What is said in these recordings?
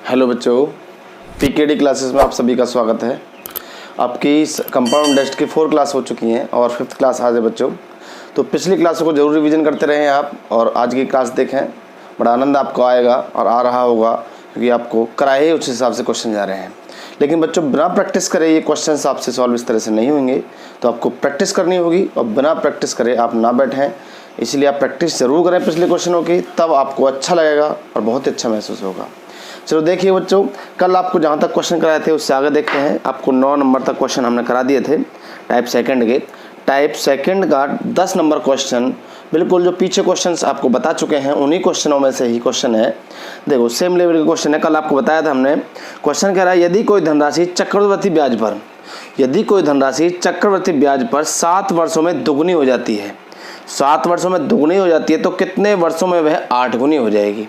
Hello बच्चों, PKD classes में आप सभी का स्वागत है। आपकी कंपाउंड इंटरेस्ट की 4 क्लास हो चुकी हैं और 5th क्लास आज है बच्चों। तो पिछली क्लासों को जरूर रिवीजन करते रहें आप और आज की क्लास देखें, बड़ा आनंद आपको आएगा और आ रहा होगा क्योंकि आपको कराए ही उस हिसाब से क्वेश्चन जा रहे हैं। लेकिन बच्चों बिना प्रैक्टिस करे ये क्वेश्चन आपसे सॉल्व इस तरह से नहीं होंगे, तो आपको प्रैक्टिस करनी होगी और बिना प्रैक्टिस करे आप ना बैठें। इसलिए आप प्रैक्टिस ज़रूर करें पिछले क्वेश्चनों की, तब आपको अच्छा लगेगा और बहुत ही अच्छा महसूस होगा। चलो देखिए बच्चों, कल आपको जहाँ तक क्वेश्चन कराए थे उससे आगे देखते हैं। आपको 9 नंबर तक क्वेश्चन हमने करा दिए थे टाइप सेकंड के। टाइप सेकंड का 10 नंबर क्वेश्चन बिल्कुल जो पीछे क्वेश्चंस आपको बता चुके हैं उन्हीं क्वेश्चनों में से ही क्वेश्चन है। देखो सेम लेवल के क्वेश्चन है, कल आपको बताया था हमने। क्वेश्चन कह रहा है यदि कोई धनराशि चक्रवृद्धि ब्याज पर 7 वर्षों में दुगनी हो जाती है, 7 वर्षों में दुगनी हो जाती है तो कितने वर्षों में वह 8 गुनी हो जाएगी।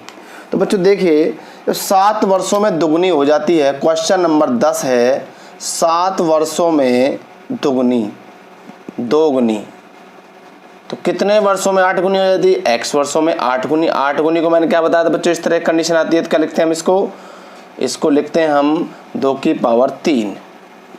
तो बच्चों देखिए, तो 7 वर्षों में दुगनी हो जाती है, क्वेश्चन नंबर 10 है 7 वर्षों में दोगुनी तो कितने वर्षों में 8 गुनी हो जाती है? x वर्षों में 8 गुनी। 8 गुनी को मैंने क्या बताया था बच्चों, इस तरह कंडीशन आती है तो क्या लिखते हैं हम इसको लिखते हैं हम 2 की पावर 3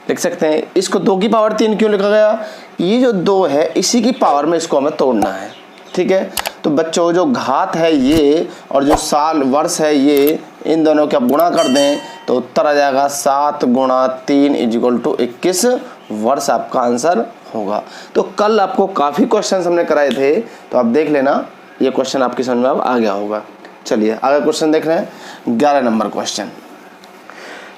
लिख सकते हैं। इसको 2 की पावर 3 क्यों लिखा गया? ये जो 2 है इसी की पावर में इसको हमें तोड़ना है, ठीक है। तो बच्चों जो घात है ये और जो साल वर्ष है ये, इन दोनों का गुणा कर दें तो उत्तर आ जाएगा 7 गुणा 3 = 21 वर्ष आपका आंसर होगा। तो कल आपको काफ़ी क्वेश्चंस हमने कराए थे, तो आप देख लेना ये क्वेश्चन आपकी समझ में अब आ गया होगा। चलिए आगे क्वेश्चन देख रहे हैं। 11 नंबर क्वेश्चन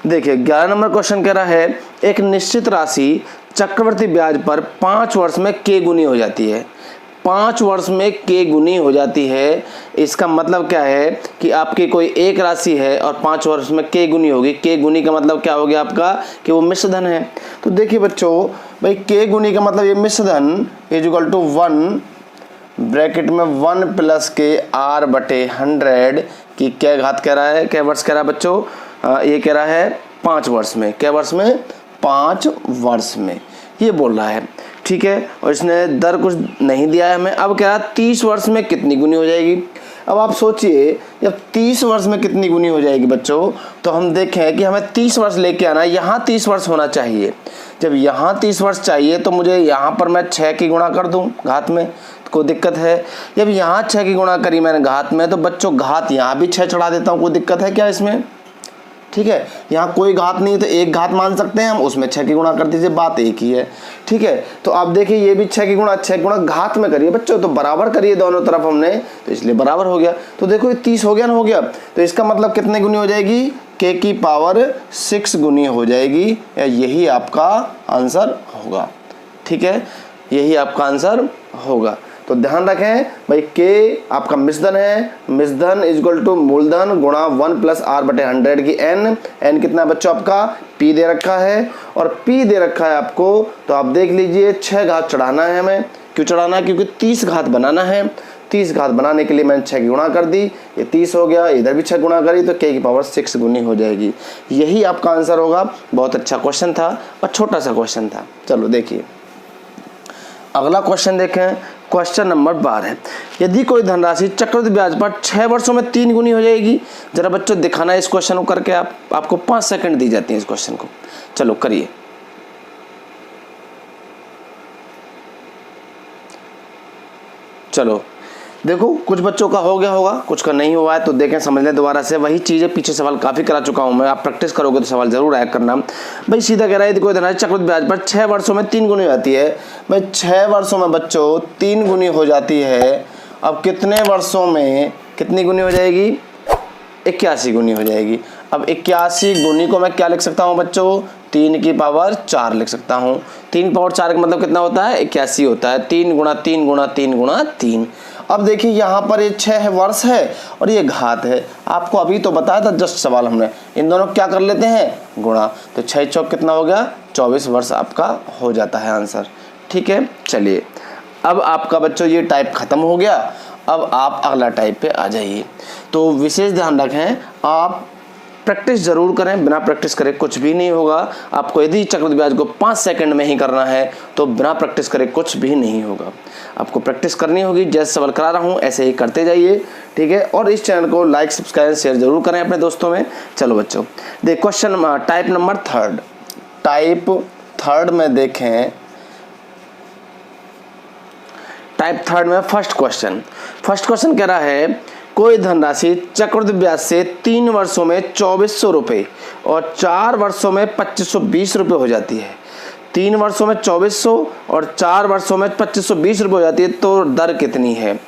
देखिए, 11 नंबर क्वेश्चन कह रहा है एक निश्चित राशि चक्रवृद्धि ब्याज पर 5 वर्ष में k गुनी हो जाती है। 5 वर्ष में k गुनी हो जाती है, इसका मतलब क्या है कि आपकी कोई एक राशि है और 5 वर्ष में k गुनी होगी। k गुनी का मतलब क्या हो गया आपका कि वो मिश्र धन है। तो देखिए बच्चों, भाई k गुनी का मतलब ये मिश्र धन = 1 ब्रैकेट में 1 + k r/100 की क्या घात कह रहा है, क्या वर्ष कह रहा है बच्चों? ये कह रहा है 5 वर्ष में। क्या वर्ष में? 5 वर्ष में ये बोल रहा है, ठीक है। और इसने दर कुछ नहीं दिया है हमें। अब क्या 30 वर्ष में कितनी गुनी हो जाएगी? अब आप सोचिए, जब 30 वर्ष में कितनी गुनी हो जाएगी बच्चों, तो हम देखें कि हमें 30 वर्ष लेके आना है। यहाँ 30 वर्ष होना चाहिए। जब यहाँ 30 वर्ष चाहिए तो मुझे यहाँ पर मैं 6 की गुणा कर दूँ घात में, तो कोई दिक्कत है। जब यहाँ 6 की गुणा करी मैंने घात में, तो बच्चों घात यहाँ भी 6 चढ़ा देता हूँ, कोई दिक्कत है क्या इसमें? ठीक है, यहाँ कोई घात नहीं है तो एक घात मान सकते हैं हम, उसमें 6 की गुणा कर दीजिए, बात एक ही है, ठीक है। तो आप देखिए ये भी 6 की गुणा घात में करिए बच्चों, तो बराबर करिए दोनों तरफ हमने, तो इसलिए बराबर हो गया। तो देखो ये 30 हो गया ना, हो गया। तो इसका मतलब कितने गुनी हो जाएगी? k की पावर 6 गुनी हो जाएगी। यही आपका आंसर होगा, ठीक है, यही आपका आंसर होगा। तो ध्यान रखें भाई, k आपका मिश्रधन है, मिश्रधन = मूलधन गुणा 1 + r/100 की n कितना बच्चों आपका? p दे रखा है और p दे रखा है आपको। तो आप देख लीजिए 6 घात चढ़ाना है हमें। क्यों चढ़ाना है? क्योंकि 30 घात बनाना है। 30 घात बनाने के लिए मैंने 6 की गुणा कर दी, ये 30 हो गया, इधर भी 6 गुणा करी तो k की पावर 6 गुनी हो जाएगी। यही आपका आंसर होगा। बहुत अच्छा क्वेश्चन था और छोटा सा क्वेश्चन था। चलो देखिए अगला क्वेश्चन देखें, क्वेश्चन नंबर 12 यदि कोई धनराशि चक्रवृद्धि ब्याज पर 6 वर्षों में 3 गुनी हो जाएगी। जरा बच्चों दिखाना है इस क्वेश्चन को करके। आपको 5 सेकंड दी जाती है इस क्वेश्चन को। चलो करिए। चलो देखो, कुछ बच्चों का हो गया होगा, कुछ का नहीं हुआ है, तो देखें समझ लें दोबारा से। वही चीज़ है, पीछे सवाल काफ़ी करा चुका हूं मैं, आप प्रैक्टिस करोगे तो सवाल जरूर आया करना। भाई सीधा कह रहा है कोई धनराशि चक्रवृद्धि ब्याज पर 6 वर्षों में 3 गुनी हो जाती है। भाई 6 वर्षों में बच्चों 3 गुनी हो जाती है। अब कितने वर्षों में कितनी गुनी हो जाएगी? 81 गुनी हो जाएगी। अब 81 गुनी को मैं क्या लिख सकता हूँ बच्चों? 3 की पावर 4 लिख सकता हूँ। 3 पावर 4 का मतलब कितना होता है? 81 होता है। 3 गुणा 3 गुणा 3 गुणा 3। अब देखिए यहाँ पर ये 6 वर्ष है और ये घात है। आपको अभी तो बताया था जस्ट सवाल हमने, इन दोनों क्या कर लेते हैं? गुणा। तो 6 चौक कितना हो गया? 24 वर्ष आपका हो जाता है आंसर, ठीक है। चलिए अब आपका बच्चों ये टाइप खत्म हो गया। अब आप अगला टाइप पे आ जाइए। तो विशेष ध्यान रखें, आप प्रैक्टिस ज़रूर करें, बिना प्रैक्टिस करे कुछ भी नहीं होगा। आपको यदि चक्रवृद्धि ब्याज को 5 सेकंड में ही करना है तो बिना प्रैक्टिस करे कुछ भी नहीं होगा। आपको प्रैक्टिस करनी होगी, जैसे सवाल करा रहा हूँ ऐसे ही करते जाइए, ठीक है। और इस चैनल को लाइक सब्सक्राइब शेयर जरूर करें अपने दोस्तों में। चलो बच्चों, देख question type number third, type third में देखें, टाइप थर्ड में फर्स्ट क्वेश्चन कह रहा है कोई धनराशि चक्रवृद्धि ब्याज से 3 वर्षों में 2400 रुपये और 4 वर्षों में 2520 रुपये हो जाती है। 3 वर्षों में 2400 और 4 वर्षों में 2520 रुपये हो जाती है, तो दर कितनी है।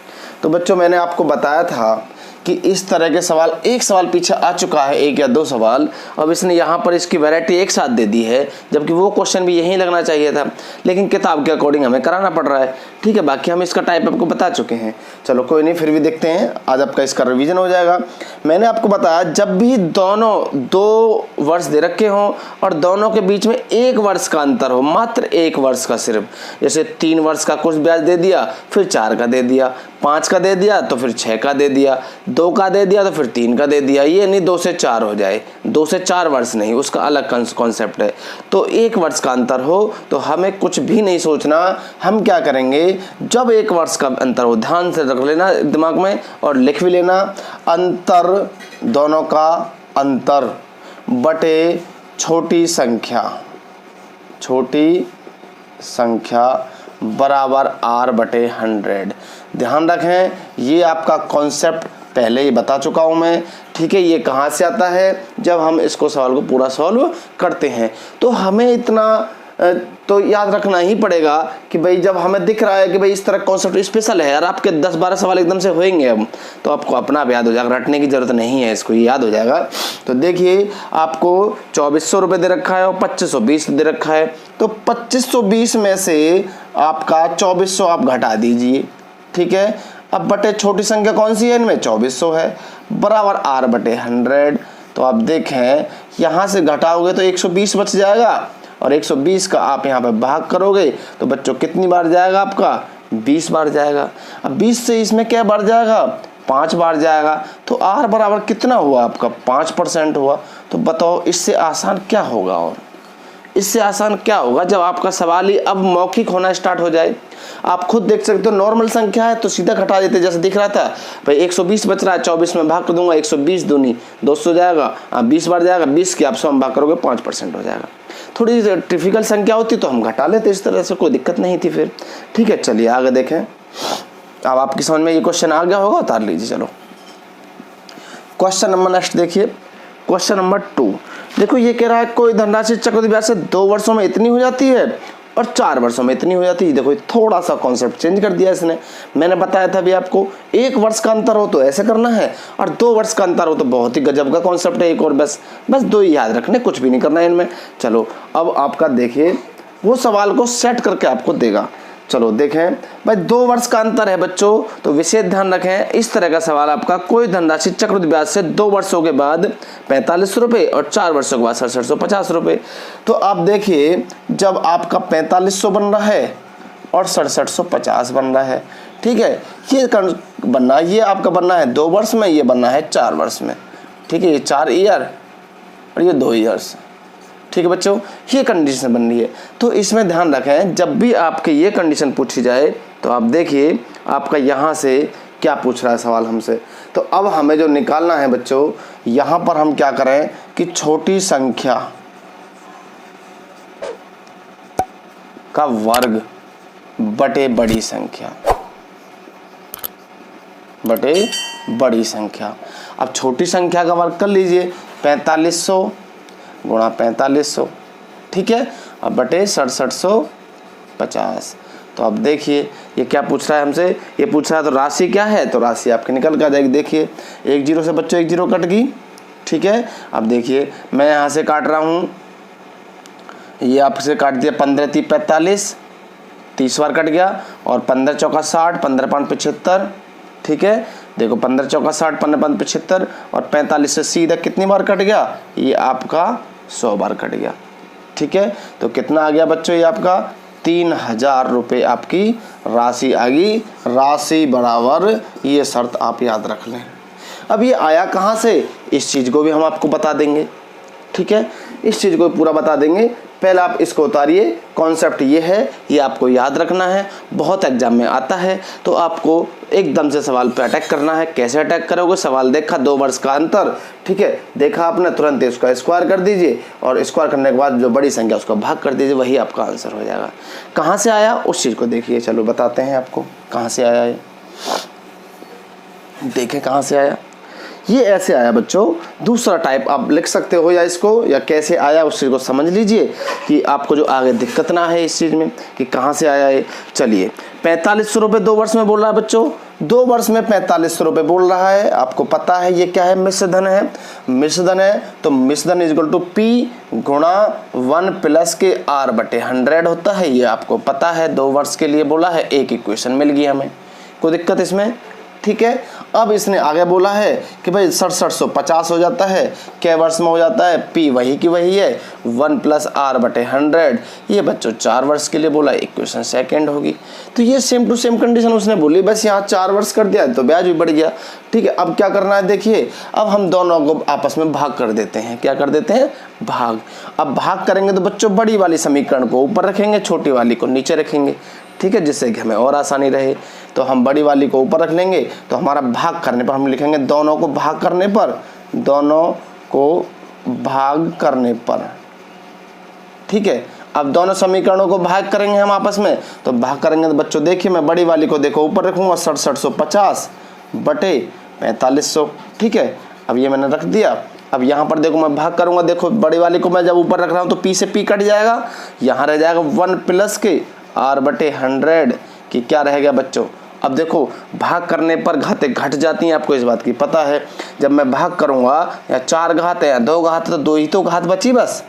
तो बच्चों मैंने आपको बताया था कि इस तरह के सवाल, एक सवाल पीछे आ चुका है, 1 या 2 सवाल, अब इसने यहाँ पर इसकी वैरायटी एक साथ दे दी है, जबकि वो क्वेश्चन भी यहीं लगना चाहिए था, लेकिन किताब के अकॉर्डिंग हमें कराना पड़ रहा है, ठीक है। बाकी हम इसका टाइप आपको बता चुके हैं। चलो कोई नहीं, फिर भी देखते हैं, आज आपका इसका रिवीजन हो जाएगा। मैंने आपको बताया जब भी दोनों 2 वर्ष दे रखे हों और दोनों के बीच में 1 वर्ष का अंतर हो, मात्र 1 वर्ष का सिर्फ, जैसे 3 वर्ष का कुछ ब्याज दे दिया, फिर 4 का दे दिया, 5 का दे दिया तो फिर 6 का दे दिया, 2 का दे दिया तो फिर 3 का दे दिया, ये नहीं 2 से 4 हो जाए, 2 से 4 वर्ष नहीं, उसका अलग कॉन्सेप्ट है। तो 1 वर्ष का अंतर हो तो हमें कुछ भी नहीं सोचना, हम क्या करेंगे, जब 1 वर्ष का अंतर हो, ध्यान से रख लेना दिमाग में और लिख भी लेना, अंतर, दोनों का अंतर बटे छोटी संख्या बराबर r बटे 100। ध्यान रखें, ये आपका कॉन्सेप्ट पहले ही बता चुका हूं मैं, ठीक है। ये कहाँ से आता है, जब हम इसको सवाल को पूरा सॉल्व करते हैं तो हमें इतना तो याद रखना ही पड़ेगा कि भाई जब हमें दिख रहा है कि भाई इस तरह कॉन्सेप्ट स्पेशल है यार, आपके 10-12 सवाल एकदम से होंगे अब, तो आपको अपना आप याद हो जाएगा, रटने की जरूरत नहीं है, इसको याद हो जाएगा। तो देखिए आपको 2400 रुपये दे रखा है और 2520 दे रखा है, तो 2520 में से आपका 2400 आप घटा दीजिए, ठीक है। अब बटे छोटी संख्या कौन सी है इनमें, 2400 है, बराबर r बटे 100। तो आप देखें यहाँ से घटाओगे तो 120 बच जाएगा और 120 का आप यहाँ पे भाग करोगे तो बच्चों कितनी बार जाएगा आपका, 20 बार जाएगा। अब 20 से इसमें क्या बढ़ जाएगा, 5 बार जाएगा, तो r बराबर कितना हुआ आपका, 5% हुआ। तो बताओ इससे आसान क्या होगा, और इससे आसान क्या होगा जब आपका सवाल ही अब मौखिक होना स्टार्ट हो जाए। आप खुद देख सकते हो, नॉर्मल संख्या है तो सीधा घटा देते, जैसे दिख रहा था भाई 120 बच रहा है, 24 में भाग कर दूंगा, 120 दूनी 200 जाएगा, 20 बार जाएगा, 20 की आप 100 में भाग करोगे 5% हो जाएगा। थोड़ी टिपिकल संख्या होती तो हम घटा लेते, इस तरह से कोई दिक्कत नहीं थी फिर, ठीक है। चलिए आगे देखें, अब आपकी समझ में ये क्वेश्चन आ गया होगा, उतार लीजिए। चलो क्वेश्चन नंबर नेक्स्ट देखिए, क्वेश्चन नंबर 2। देखो ये कह रहा है कोई धनराशि चक्रवृद्धि ब्याज से 2 वर्षों में इतनी हो जाती है और 4 वर्षों में इतनी हो जाती है। देखो थोड़ा सा कॉन्सेप्ट चेंज कर दिया इसने। मैंने बताया था भी आपको 1 वर्ष का अंतर हो तो ऐसे करना है और 2 वर्ष का अंतर हो तो बहुत ही गजब का कॉन्सेप्ट है एक और, बस 2 ही याद रखने, कुछ भी नहीं करना है इनमें। चलो अब आपका देखिए वो सवाल को सेट करके आपको देगा। चलो देखें भाई 2 वर्ष का अंतर है बच्चों, तो विशेष ध्यान रखें, इस तरह का सवाल आपका कोई धनराशि चक्रवृद्धि ब्याज से 2 वर्षों के बाद 45 रुपये और 4 वर्षों के बाद 6750 रुपये। तो आप देखिए जब आपका 4500 बन रहा है और 6750 बन रहा है, ठीक है, ये बनना, ये आपका बनना है 2 वर्ष में, ये बनना है 4 वर्ष में, ठीक है, ये 4 ईयर और ये 2 ईयर्स, ठीक है बच्चों, ये कंडीशन बन रही है। तो इसमें ध्यान रखें जब भी आपके ये कंडीशन पूछी जाए तो आप देखिए आपका यहाँ से क्या पूछ रहा है सवाल हमसे। तो अब हमें जो निकालना है बच्चों, यहाँ पर हम क्या करें कि छोटी संख्या का वर्ग बटे बड़ी संख्या, अब छोटी संख्या का वर्ग कर लीजिए, 4500 गुणा 4500, ठीक है, अब बटे 6750। तो अब देखिए ये क्या पूछ रहा है हमसे, ये पूछ रहा है तो राशि क्या है, तो राशि आपकी निकल कर आ जाएगी। देखिए 1 0 से बच्चों 1 0 कट गई, ठीक है। अब देखिए मैं यहाँ से काट रहा हूँ, ये आपसे काट दिया 15 3 45, 30 बार कट गया, और 15 चौका 60, 15 5 75, ठीक है। देखो 15 चौका 60, 15 5 75 और 45 से सीधा कितनी बार कट गया, ये आपका 100 बार कट गया, ठीक है। तो कितना आ गया बच्चों, ये आपका 3000 रुपये आपकी राशि आ गई। राशि बराबर, ये शर्त आप याद रख लें। अब ये आया कहाँ से, इस चीज़ को भी हम आपको बता देंगे, ठीक है, इस चीज़ को पूरा बता देंगे। पहले आप इसको उतारिए, कॉन्सेप्ट ये है, ये आपको याद रखना है, बहुत एग्जाम में आता है, तो आपको एकदम से सवाल पे अटैक करना है। कैसे अटैक करोगे, सवाल देखा 2 वर्ष का अंतर, ठीक है, देखा आपने, तुरंत इसका स्क्वायर कर दीजिए और स्क्वायर करने के बाद जो बड़ी संख्या उसका भाग कर दीजिए, वही आपका आंसर हो जाएगा। कहाँ से आया उस चीज़ को देखिए, चलो बताते हैं आपको कहाँ से आया ये, देखें कहाँ से आया। ये ऐसे आया बच्चों, दूसरा टाइप आप लिख सकते हो या इसको, या कैसे आया उस चीज़ को समझ लीजिए कि आपको जो आगे दिक्कत ना है इस चीज़ में कि कहाँ से आया है। चलिए 4500 रुपये 2 वर्ष में बोल रहा है बच्चों, 2 वर्ष में 4500 रुपये बोल रहा है। आपको पता है ये क्या है, मिश्र धन है, मिश्र धन है, तो मिश्र धन इक्वल टू P गुणा 1 प्लस के R/100 होता है, ये आपको पता है। 2 वर्ष के लिए बोला है, एक इक्वेशन मिल गई हमें, कोई दिक्कत इसमें, ठीक है। अब इसने आगे बोला है कि भाई 6750 हो जाता है, क्या वर्ष में हो जाता है, P वही की वही है, 1 प्लस R/100, ये बच्चों 4 वर्ष के लिए बोला, इक्वेशन सेकंड होगी। तो ये सेम टू सेम कंडीशन उसने बोली, बस यहाँ 4 वर्ष कर दिया तो ब्याज भी बढ़ गया, ठीक है। अब क्या करना है देखिए, अब हम दोनों को आपस में भाग कर देते हैं, क्या कर देते हैं, भाग। अब भाग करेंगे तो बच्चों बड़ी वाली समीकरण को ऊपर रखेंगे, छोटी वाली को नीचे रखेंगे, ठीक है, जिससे कि हमें और आसानी रहे। तो हम बड़ी वाली को ऊपर रख लेंगे, तो हमारा भाग करने पर हम लिखेंगे दोनों को भाग करने पर, दोनों को भाग करने पर, ठीक है। अब दोनों समीकरणों को भाग करेंगे हम आपस में, तो भाग करेंगे तो बच्चों देखिए मैं बड़ी वाली को देखो ऊपर रखूंगा 6750 बटे 4500, ठीक है। अब ये मैंने रख दिया। अब यहाँ पर देखो मैं भाग करूंगा, देखो बड़ी वाली को मैं जब ऊपर रख रहा हूँ तो P से P कट जाएगा, यहाँ रह जाएगा 1 प्लस के R/100 की क्या रहेगा बच्चों। अब देखो भाग करने पर घातें घट जाती हैं, आपको इस बात की पता है। जब मैं भाग करूंगा या 4 घात है या 2 घात है तो 2 ही तो घात बची, बस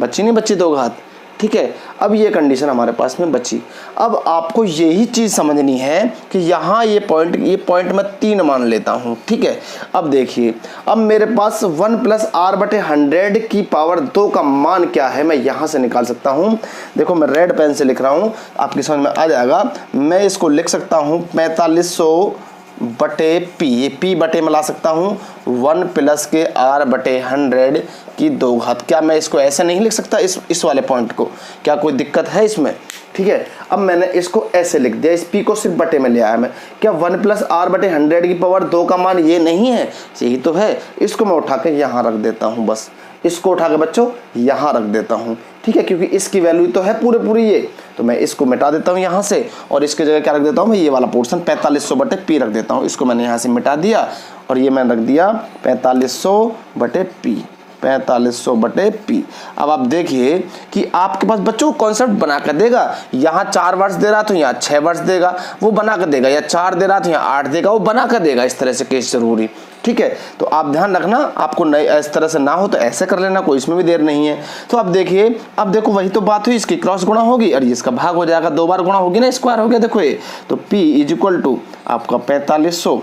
बची नहीं बची 2 घात, ठीक है। अब ये कंडीशन हमारे पास में बची। अब आपको यही चीज़ समझनी है कि यहाँ ये पॉइंट मैं 3 मान लेता हूँ, ठीक है। अब देखिए, अब मेरे पास 1 प्लस R/100 की पावर 2 का मान क्या है, मैं यहाँ से निकाल सकता हूँ। देखो मैं रेड पेन से लिख रहा हूँ, आपकी समझ में आ जाएगा। मैं इसको लिख सकता हूँ 4500 बटे P, ये P बटे में ला सकता हूँ 1 प्लस के R/100 की 2 घात। क्या मैं इसको ऐसे नहीं लिख सकता, इस वाले पॉइंट को, क्या कोई दिक्कत है इसमें, ठीक है। अब मैंने इसको ऐसे लिख दिया, इस P को सिर्फ बटे में ले आया मैं। क्या 1 प्लस R/100 की पावर 2 का मान ये नहीं है, यही तो है। इसको मैं उठा के यहाँ रख देता हूँ, बस इसको उठा के बच्चों यहाँ रख देता हूँ, ठीक है, क्योंकि इसकी वैल्यू तो है पूरी ये, तो मैं इसको मिटा देता हूँ यहाँ से और इसके जगह क्या रख देता हूँ, मैं ये वाला पोर्शन 4500 बटे P रख देता हूँ। इसको मैंने यहाँ से मिटा दिया और ये मैंने रख दिया 4500 बटे P, 4500 बटे P। अब आप देखिए कि आपके पास बच्चों कॉन्सेप्ट बना कर देगा, यहाँ 4 वर्ष दे रहा तो यहाँ 6 वर्ष देगा, वो बना कर देगा, या 4 दे रहा तो यहाँ 8 देगा, वो बना कर देगा। इस तरह से केस जरूरी, ठीक है। तो आप ध्यान रखना, आपको नई इस तरह से ना हो तो ऐसे कर लेना, कोई इसमें भी देर नहीं है। तो अब देखिए, अब देखो वही तो बात हुई, इसकी क्रॉस गुणा होगी और इसका भाग हो जाएगा, 2 बार गुणा होगी ना, स्क्वायर हो गया। देखो ये तो P इज इक्वल टू आपका 4500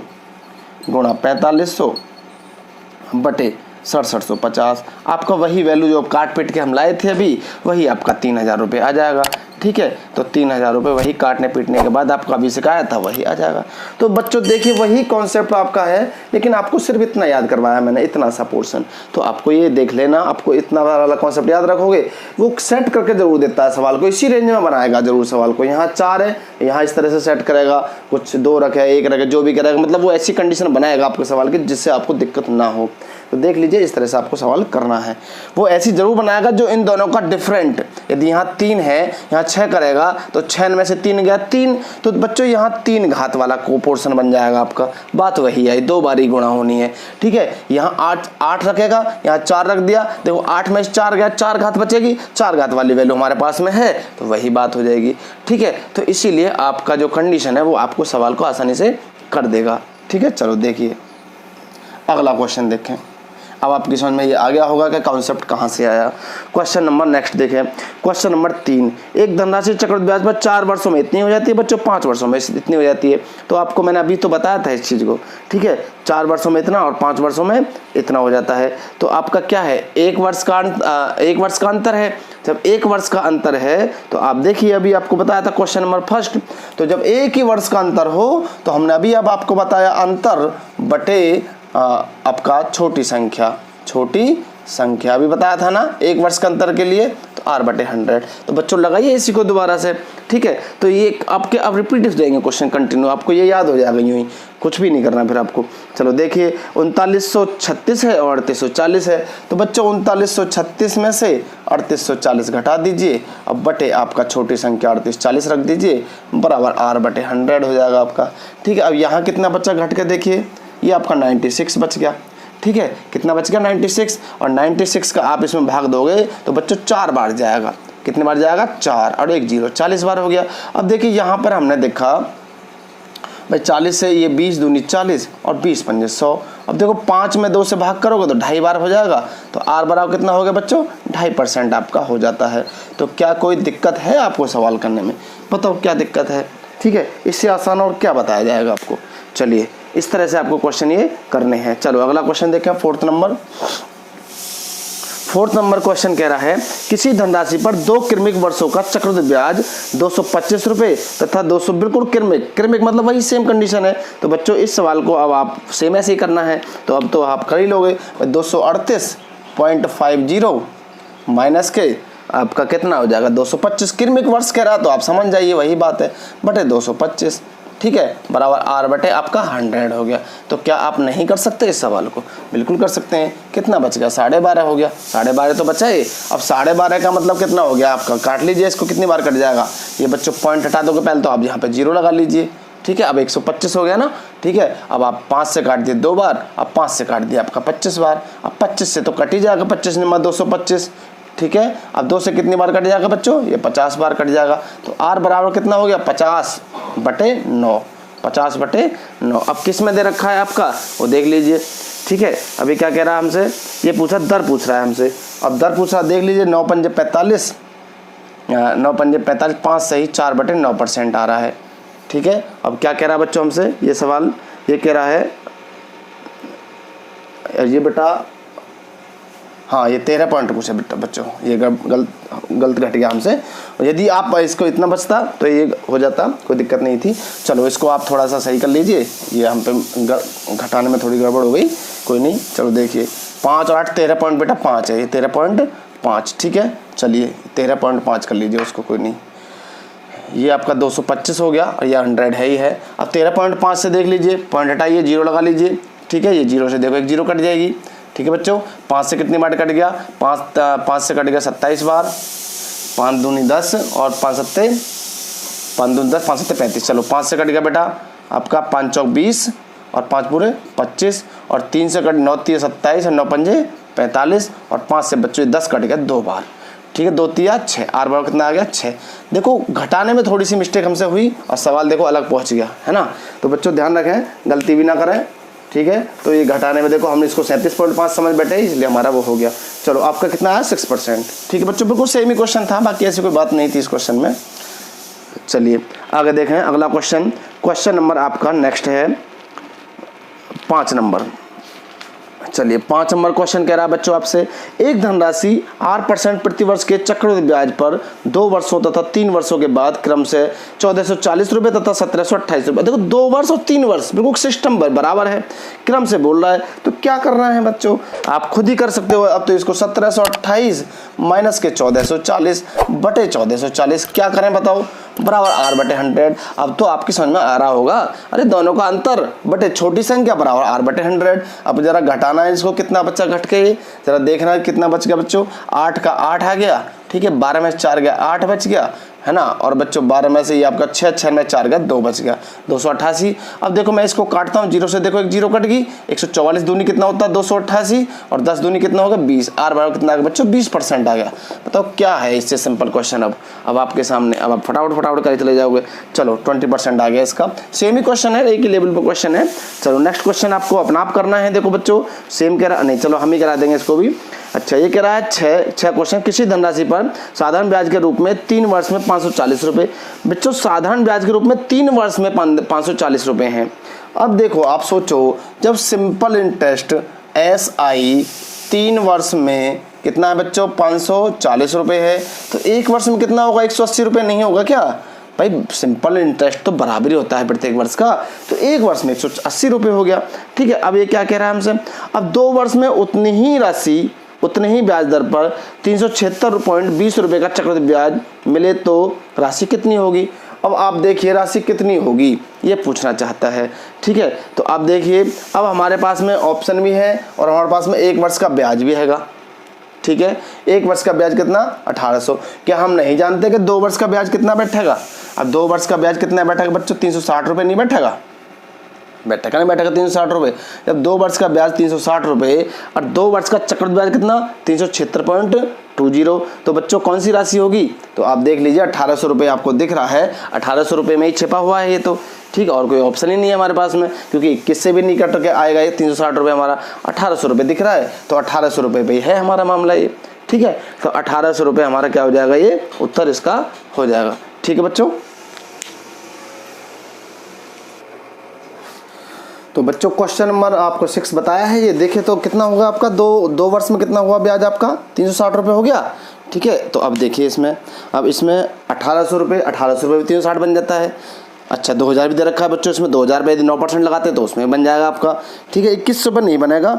गुणा 4500 बटे 6750, आपका वही वैल्यू जो काट पीट के हम लाए थे अभी, वही आपका 3000 रुपये आ जाएगा, ठीक है। तो 3000 रुपये वही काटने पीटने के बाद आपका अभी सिखाया था वही आ जाएगा। तो बच्चों देखिए वही कॉन्सेप्ट आपका है, लेकिन आपको सिर्फ इतना याद करवाया मैंने, इतना सा पोर्शन। तो आपको ये देख लेना, आपको इतना वाला कॉन्सेप्ट याद रखोगे, वो सेट करके जरूर देता है सवाल को, इसी रेंज में बनाएगा जरूर सवाल को। यहाँ 4 है, यहाँ इस तरह से सेट करेगा, कुछ 2 रखे 1 रखे, जो भी करेगा, मतलब वो ऐसी कंडीशन बनाएगा आपके सवाल की जिससे आपको दिक्कत ना हो। तो देख लीजिए इस तरह से आपको सवाल करना है, वो ऐसी जरूर बनाएगा जो इन दोनों का डिफरेंट। यदि यहाँ 3 है, यहाँ 6 करेगा तो 6 में से 3 गया 3, तो बच्चों यहाँ 3 घात वाला को पोर्शन बन जाएगा आपका। बात वही है, 2 बारी गुणा होनी है, ठीक है। यहाँ 8 रखेगा, यहाँ 4 रख दिया, देखो 8 में से 4 गया, 4 घात बचेगी, 4 घात वाली वैल्यू हमारे पास में है, तो वही बात हो जाएगी, ठीक है। तो इसीलिए आपका जो कंडीशन है वो आपको सवाल को आसानी से कर देगा, ठीक है। चलो देखिए अगला क्वेश्चन देखें। अब आपकी समझ में ये आ गया होगा कि कॉन्सेप्ट कहाँ से आया। क्वेश्चन नंबर नेक्स्ट देखें, क्वेश्चन नंबर 3। एक धनराशि चक्रवृद्धि ब्याज पर 4 वर्षों में इतनी हो जाती है बच्चों, 5 वर्षों में इतनी हो जाती है। तो आपको मैंने अभी तो बताया था इस चीज़ को, ठीक है। 4 वर्षों में इतना और 5 वर्षों में इतना हो जाता है। तो आपका क्या है, 1 वर्ष का अंतर है। जब 1 वर्ष का अंतर है तो आप देखिए, अभी आपको बताया था क्वेश्चन नंबर फर्स्ट, तो जब 1 ही वर्ष का अंतर हो तो हमने अभी अब आपको बताया अंतर बटे आपका छोटी संख्या भी बताया था ना 1 वर्ष का अंतर के लिए, तो r/100। तो बच्चों लगाइए इसी को दोबारा से, ठीक है। तो ये आपके अब रिपीट देंगे क्वेश्चन कंटिन्यू, आपको ये याद हो जाएगा यूं ही, कुछ भी नहीं करना फिर आपको। चलो देखिए 3936 है और 3840 है, तो बच्चों 3936 में से 3840 घटा दीजिए, अब बटे आपका छोटी संख्या 3840 रख दीजिए, बराबर r/100 हो जाएगा आपका, ठीक है। अब यहाँ कितना बच्चा घट के देखिए, ये आपका 96 बच गया, ठीक है। कितना बच गया 96, और 96 का आप इसमें भाग दोगे तो बच्चों 4 बार जाएगा। कितने बार जाएगा 4 और 1 0, 40 बार हो गया। अब देखिए यहाँ पर हमने देखा भाई 40 से ये 20 दूनी 40 और 20 पंजे 100। अब देखो 5 में 2 से भाग करोगे तो 2.5 बार हो जाएगा, तो r बराबर कितना हो गया बच्चों 2.5% आपका हो जाता है। तो क्या कोई दिक्कत है आपको सवाल करने में, बताओ क्या दिक्कत है, ठीक है। इससे आसान और क्या बताया जाएगा आपको। चलिए इस तरह से आपको क्वेश्चन ये करने हैं। चलो अगला क्वेश्चन देखें, 4th नंबर क्वेश्चन कह रहा है किसी धनराशि पर 2 क्रमिक वर्षों का चक्रवृद्धि ब्याज 225 रुपये तथा 200 बिल्कुल क्रमिक मतलब वही सेम कंडीशन है। तो बच्चों इस सवाल को अब आप सेम ऐसे ही करना है, तो अब तो आप कर ही लोगे। 238.50 माइनस के आपका कितना हो जाएगा 225, क्रमिक वर्ष कह रहा, तो आप समझ जाइए वही बात है, बटे 225, ठीक है, बराबर r/100 आपका 100 हो गया। तो क्या आप नहीं कर सकते इस सवाल को, बिल्कुल कर सकते हैं। कितना बच गया 12.5 हो गया, 12.5 तो बचा है। अब 12.5 का मतलब कितना हो गया आपका, काट लीजिए इसको, कितनी बार कट जाएगा, ये बच्चों पॉइंट हटा दोगे पहले, तो आप यहाँ पे 0 लगा लीजिए, ठीक है। अब 125 हो गया ना, ठीक है। अब आप 5 से काट दिए 2 बार, अब 5 से काट दिया आपका 25 बार, अब 25 से तो कट ही जाएगा, 25 में 225, ठीक है। अब 2 से कितनी बार कट जाएगा बच्चों, ये 50 बार कट जाएगा। तो r बराबर कितना हो गया 50/9, 50/9। अब किस में दे रखा है आपका वो देख लीजिए, ठीक है। अभी क्या कह रहा है हमसे, ये पूछा दर पूछ रहा है हमसे। अब दर पूछ रहा देख लीजिए, 9 पंजे 45, 5 सही 4/9% आ रहा है, ठीक है। अब क्या कह रहा है बच्चों हमसे ये सवाल, ये कह रहा है ये बेटा, हाँ ये 13 पॉइंट पूछे बेटा बच्चों, ये गलत घट गया हमसे। यदि आप इसको इतना बचता तो ये हो जाता, कोई दिक्कत नहीं थी। चलो इसको आप थोड़ा सा सही कर लीजिए, ये हम पे घटाने में थोड़ी गड़बड़ हो गई, कोई नहीं। चलो देखिए 5 और 8 13 पॉइंट बेटा 5 है, ये 13.5, ठीक है। चलिए 13.5 कर लीजिए उसको, कोई नहीं। ये आपका 225 हो गया और ये 100 है ही है। अब 13.5 से देख लीजिए, पॉइंट हटाइए 0 लगा लीजिए, ठीक है। ये 0 से देखो 1 0 कट जाएगी, ठीक है बच्चों। 5 से कितनी बार कट गया, 5 से कट गया 27 बार, 5 दूनी 10 और 5 सत्ते 35। चलो 5 से कट गया बेटा आपका 5 चौक 20 और 5 पूरे 25, और 3 से कट 9 3 27 और 9 पंजे 45, और 5 से बच्चों 10 कट गया 2 बार, ठीक है। 2 3 6, r बराबर कितना आ गया 6। देखो घटाने में थोड़ी सी मिस्टेक हमसे हुई और सवाल देखो अलग पहुंच गया, है ना। तो बच्चों ध्यान रखें, गलती भी ना करें, ठीक है। तो ये घटाने में देखो हमने इसको 37.5 समझ बैठे, इसलिए हमारा वो हो गया। चलो आपका कितना आया 6%, ठीक है बच्चों। बिल्कुल सेम ही क्वेश्चन था, बाकी ऐसी कोई बात नहीं थी इस क्वेश्चन में। चलिए आगे देखें अगला क्वेश्चन नंबर आपका नेक्स्ट है 5 नंबर। चलिए 5 नंबर क्वेश्चन कह रहा है बच्चों आपसे, एक धनराशि 8% प्रति वर्ष के चक्रवृद्धि ब्याज पर 2 वर्षों तथा 3 वर्षों के बाद क्रम से 1440 रुपये तथा 1728 रुपये। देखो 2 वर्ष और 3 वर्ष बिल्कुल सिस्टम बराबर है, क्रम से बोल रहा है। तो क्या करना है बच्चों, आप खुद ही कर सकते हो। अब तो इसको 1728 माइनस के 1440 बटे 1440 क्या करें बताओ, बराबर r/100। अब तो आपकी समझ में आ रहा होगा, अरे दोनों का अंतर बटे छोटी संख्या बराबर r/100। अब जरा घटाना है इसको, कितना बच्चा घट के जरा देखना है कितना बच गया बच्चों, 8 का 8 आ गया, ठीक है। 12 में 4 गया 8 बच गया, है ना। और बच्चों 12 में से ये आपका 6 में 4 गया 2 बच गया 288। अब देखो मैं इसको काटता हूँ 0 से, देखो 1 0 कट गई, 144 दूनी कितना होता है 288, और 10 दूनी कितना होगा 20, r बराबर कितना आ गया बच्चों 20% आ गया। बताओ क्या है इससे सिंपल क्वेश्चन। अब आपके सामने, अब आप फटाफट कर चले जाओगे। चलो 20% आ गया इसका, सेम ही क्वेश्चन है, एक ही लेवल पर क्वेश्चन है। चलो नेक्स्ट क्वेश्चन आपको अपना आप करना है। देखो बच्चों सेम कह रहा नहीं, चलो हम ही करा देंगे इसको भी। अच्छा ये कह रहा है 6 क्वेश्चन, किसी धनराशि पर साधारण ब्याज के रूप में 3 वर्ष में 540 रुपये। बच्चों साधारण ब्याज के रूप में 3 वर्ष में 540 रुपये हैं। अब देखो आप सोचो, जब सिंपल इंटरेस्ट SI 3 वर्ष में कितना है बच्चों 540 रुपये है, तो 1 वर्ष में कितना होगा 180 रुपये नहीं होगा क्या, भाई सिंपल इंटरेस्ट तो बराबर ही होता है प्रत्येक वर्ष का, तो एक वर्ष में 180 रुपये हो गया। ठीक है, अब ये क्या कह रहा है हमसे, अब 2 वर्ष में उतनी ही राशि, उतने ही ब्याज दर पर 376.20 रुपये का चक्रवृद्धि ब्याज मिले तो राशि कितनी होगी। अब आप देखिए राशि कितनी होगी ये पूछना चाहता है। ठीक है, तो आप देखिए अब हमारे पास में ऑप्शन भी है और हमारे पास में 1 वर्ष का ब्याज भी हैगा। ठीक है, 1 वर्ष का ब्याज कितना 1800। क्या हम नहीं जानते कि 2 वर्ष का ब्याज कितना बैठेगा। अब 2 वर्ष का ब्याज कितना बैठेगा बच्चों, 360 रुपये नहीं बैठेगा, बैठेगा नहीं बैठेगा 360 रुपये। जब 2 वर्ष का ब्याज 360 रुपये और 2 वर्ष का चक्रवृद्धि ब्याज कितना 376.20, तो बच्चों कौन सी राशि होगी, तो आप देख लीजिए 1800 रुपये आपको दिख रहा है, 1800 रुपये में ही छिपा हुआ है ये तो। ठीक है, और कोई ऑप्शन ही नहीं है हमारे पास में, क्योंकि 21 से भी नहीं कट के आएगा ये 360 रुपये, हमारा 1800 रुपये दिख रहा है, तो 1800 रुपये पे है हमारा मामला ये। ठीक है, तो 1800 रुपये हमारा क्या हो जाएगा, ये उत्तर इसका हो जाएगा। ठीक है बच्चों, तो बच्चों क्वेश्चन नंबर आपको 6 बताया है, ये देखे तो कितना होगा आपका, दो वर्ष में कितना हुआ ब्याज आपका 360 रुपये हो गया। ठीक है, तो अब देखिए इसमें, अब इसमें 1800 रुपये 360 बन जाता है। अच्छा 2000 भी दे रखा है बच्चों, इसमें 2000 रुपये यदि 9% लगाते तो उसमें बन जाएगा आपका। ठीक है, 2100 पर नहीं बनेगा,